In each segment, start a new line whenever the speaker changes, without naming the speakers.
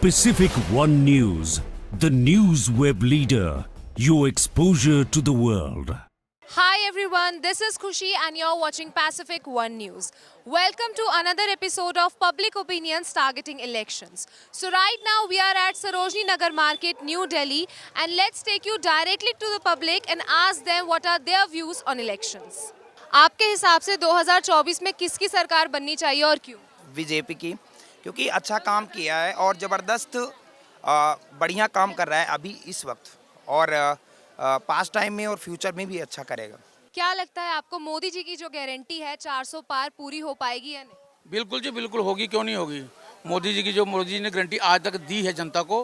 Pacific One News, the news web leader. Your exposure to the world.
Hi everyone, this is Khushi and you're watching Pacific One News. Welcome to another episode of Public Opinions Targeting Elections. So right now we are at Sarojini Nagar Market, New Delhi, and let's take you directly to the public and ask them what are their views on elections. आपके हिसाब से 2024 में किसकी सरकार बननी चाहिए और क्यों?
बीजेपी की, क्योंकि अच्छा काम किया है और ज़बरदस्त बढ़िया काम कर रहा है अभी इस वक्त, और पास्ट टाइम में और फ्यूचर में भी अच्छा करेगा।
क्या लगता है आपको मोदी जी की जो गारंटी है 400 पार पूरी हो पाएगी या नहीं?
बिल्कुल जी, बिल्कुल होगी, क्यों नहीं होगी। मोदी जी ने गारंटी आज तक दी है जनता को,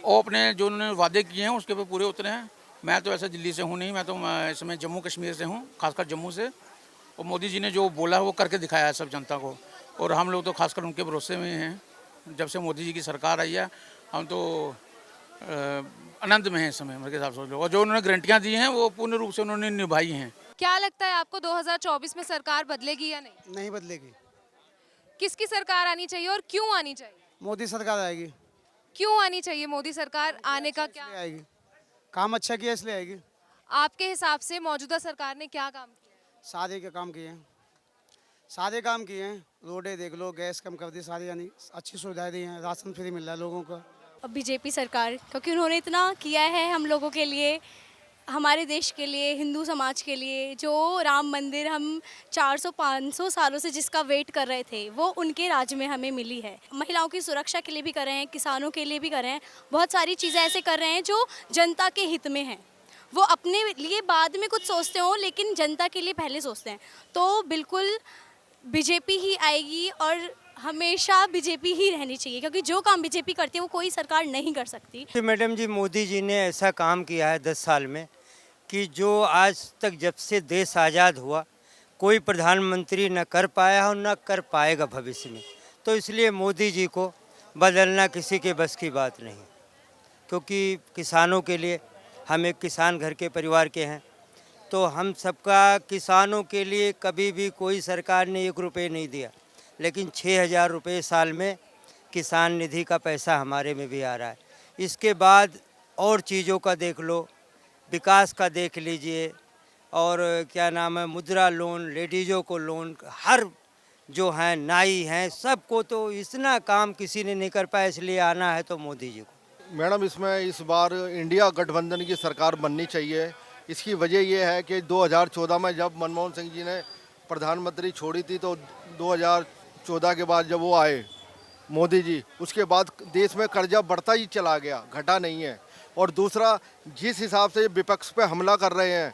वो अपने जो उन्होंने वादे किए हैं उसके पे पूरे उतरे हैं। मैं तो ऐसा दिल्ली से हूँ नहीं, मैं तो इसमें जम्मू कश्मीर से हूँ, खासकर जम्मू से। और मोदी जी ने जो बोला है वो करके दिखाया है सब जनता को, और हम लोग तो खासकर उनके भरोसे में हैं। जब से मोदी जी की सरकार आई है हम तो आनंद में हैं इस समय मेरे हिसाब से, और जो उन्होंने गारंटियाँ दी हैं वो पूर्ण रूप से उन्होंने निभाई हैं।
क्या लगता है आपको 2024 में सरकार बदलेगी या नहीं?
नहीं बदलेगी।
किसकी सरकार आनी चाहिए और क्यों आनी चाहिए?
मोदी सरकार आएगी।
क्यों आनी चाहिए मोदी सरकार? आने का क्या
आएगी, काम अच्छा किया इसलिए आएगी।
आपके हिसाब से मौजूदा सरकार ने क्या काम किया?
सारे के काम किए हैं, सारे काम किए हैं। रोडें देख लो, गैस कम कर दी, सारी यानी अच्छी सुविधाएं दी हैं, राशन फ्री मिल रहा है लोगों को।
बीजेपी सरकार, क्योंकि उन्होंने इतना किया है हम लोगों के लिए, हमारे देश के लिए, हिंदू समाज के लिए। जो राम मंदिर हम 400-500 सालों से जिसका वेट कर रहे थे वो उनके राज में हमें मिली है। महिलाओं की सुरक्षा के लिए भी कर रहे हैं, किसानों के लिए भी कर रहे हैं, बहुत सारी चीज़ें ऐसे कर रहे हैं जो जनता के हित में हैं। वो अपने लिए बाद में कुछ सोचते हो लेकिन जनता के लिए पहले सोचते हैं। तो बिल्कुल बीजेपी ही आएगी और हमेशा बीजेपी ही रहनी चाहिए, क्योंकि जो काम बीजेपी करती है वो कोई सरकार नहीं कर सकती।
मैडम जी, मोदी जी ने ऐसा काम किया है 10 साल में कि जो आज तक जब से देश आज़ाद हुआ कोई प्रधानमंत्री न कर पाया और न कर पाएगा भविष्य में। तो इसलिए मोदी जी को बदलना किसी के बस की बात नहीं, क्योंकि किसानों के लिए, हम एक किसान घर के परिवार के हैं, तो हम सबका किसानों के लिए कभी भी कोई सरकार ने 1 रुपये नहीं दिया, लेकिन 6,000 रुपये साल में किसान निधि का पैसा हमारे में भी आ रहा है। इसके बाद और चीज़ों का देख लो, विकास का देख लीजिए, और क्या नाम है, मुद्रा लोन, लेडीज़ों को लोन, हर जो हैं नाई हैं, सबको तो इतना काम किसी ने नहीं कर पाया, इसलिए आना है तो मोदी जी को।
मैडम, इसमें इस बार इंडिया गठबंधन की सरकार बननी चाहिए। इसकी वजह यह है कि 2014 में जब मनमोहन सिंह जी ने प्रधानमंत्री छोड़ी थी, तो 2014 के बाद जब वो आए मोदी जी, उसके बाद देश में कर्जा बढ़ता ही चला गया, घटा नहीं है। और दूसरा, जिस हिसाब से विपक्ष पे हमला कर रहे हैं,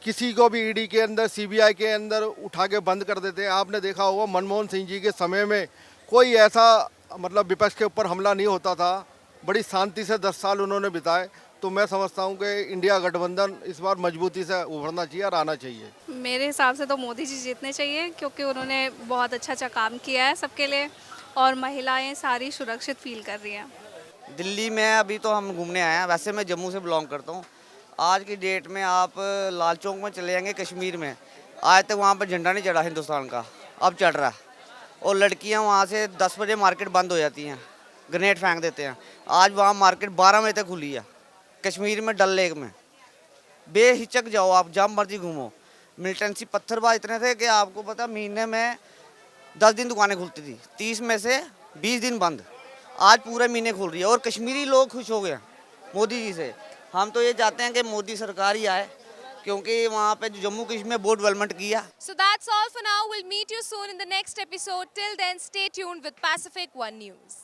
किसी को भी ईडी के अंदर, सीबीआई के अंदर उठा के बंद कर देते हैं। आपने देखा होगा मनमोहन सिंह जी के समय में कोई ऐसा मतलब विपक्ष के ऊपर हमला नहीं होता था। बड़ी शांति से 10 साल उन्होंने बिताए। तो मैं समझता हूँ कि इंडिया गठबंधन इस बार मजबूती से उभरना चाहिए और आना चाहिए।
मेरे हिसाब से तो मोदी जी जीतने चाहिए, क्योंकि उन्होंने बहुत अच्छा काम किया है सबके लिए, और महिलाएं सारी सुरक्षित फील कर रही हैं।
दिल्ली में अभी तो हम घूमने आए हैं, वैसे मैं जम्मू से बिलोंग करता हूँ। आज की डेट में आप लाल चौक में चले जाएंगे कश्मीर में, आज तक वहाँ पर झंडा नहीं चढ़ा हिंदुस्तान का, अब चढ़ रहा है। और लड़कियाँ वहाँ से 10 बजे मार्केट बंद हो जाती हैं, ग्रेनेड फेंक देते हैं। आज वहाँ मार्केट 12 बजे तक खुली है कश्मीर में, डल लेक में। बेहिचक जाओ आप, जब मर्जी घूमो। मिलिटेंसी पत्थरबाज इतने थे कि आपको पता, महीने में 10 दिन दुकानें खुलती थी, 30 में से 20 दिन बंद। आज पूरे महीने खुल रही है, और कश्मीरी लोग खुश हो गए मोदी जी से। हम तो ये चाहते हैं कि मोदी सरकार ही आए, क्योंकि वहाँ पे जम्मू कश्मीर में बहुत डेवलपमेंट किया।
So that's all for now. We'll meet you soon in the next episode. Till then, stay tuned with Pacific One News.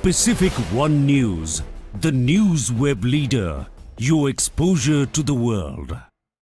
Pacific One News, the news web leader. Your exposure to the world.